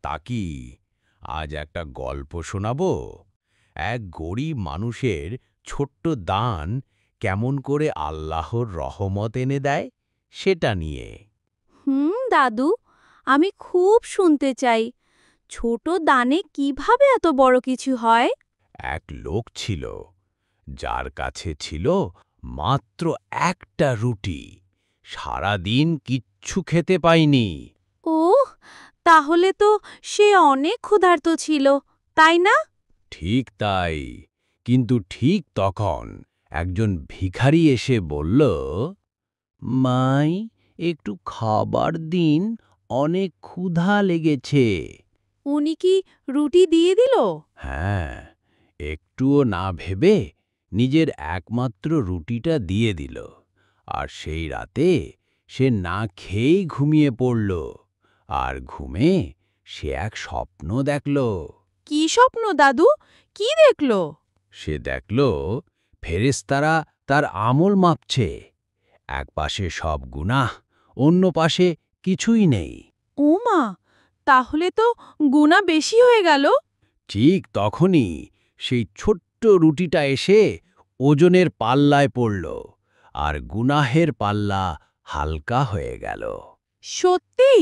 তাকি আজ একটা গল্প শোনাবো। এক গরিব মানুষের ছোট্ট দান কেমন করে আল্লাহর রহমত এনে দেয় সেটা নিয়ে। দাদু, আমি খুব শুনতে চাই। ছোট দানে কিভাবে এত বড় কিছু হয়? এক লোক ছিল যার কাছে ছিল মাত্র একটা রুটি। সারাদিন কিচ্ছু খেতে পায়নি। ওহ, তাহলে তো সে অনেক ক্ষুধার্ত ছিল, তাই না? ঠিক তাই, কিন্তু ঠিক তখন একজন ভিখারি এসে বলল, মাই, একটু খাবার দিন, অনেক ক্ষুধা লেগেছে। উনি কি রুটি দিয়ে দিল? হ্যাঁ, একটুও না ভেবে নিজের একমাত্র রুটিটা দিয়ে দিল। আর সেই রাতে সে না খেয়েই ঘুমিয়ে পড়ল। আর ঘুমে সে এক স্বপ্ন দেখল। কি স্বপ্ন দাদু? কি দেখলো? সে দেখল ফেরেশতারা তার আমল মাপছে। এক পাশে সব গুনাহ, অন্য পাশে কিছুই নেই। ও মা, তাহলে তো গুনাহ বেশি হয়ে গেল। ঠিক তখনই সেই ছোট্ট রুটিটা এসে ওজনের পাল্লায় পড়ল, আর গুনাহের পাল্লা হালকা হয়ে গেল। সত্যি?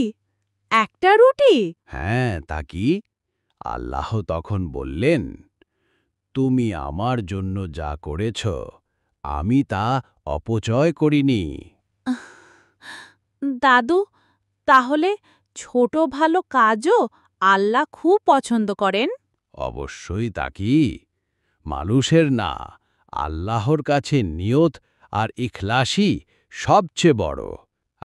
একটা রুটি? হ্যাঁ, তা কি? আল্লাহ তখন বললেন, তুমি আমার জন্য যা করেছ, আমি তা অপচয় করিনি। দাদু, তাহলে ছোট ভালো কাজও আল্লাহ খুব পছন্দ করেন? অবশ্যই তা কি? মানুষের না, আল্লাহর কাছে নিয়ত আর ইখলাসই সবচেয়ে বড়।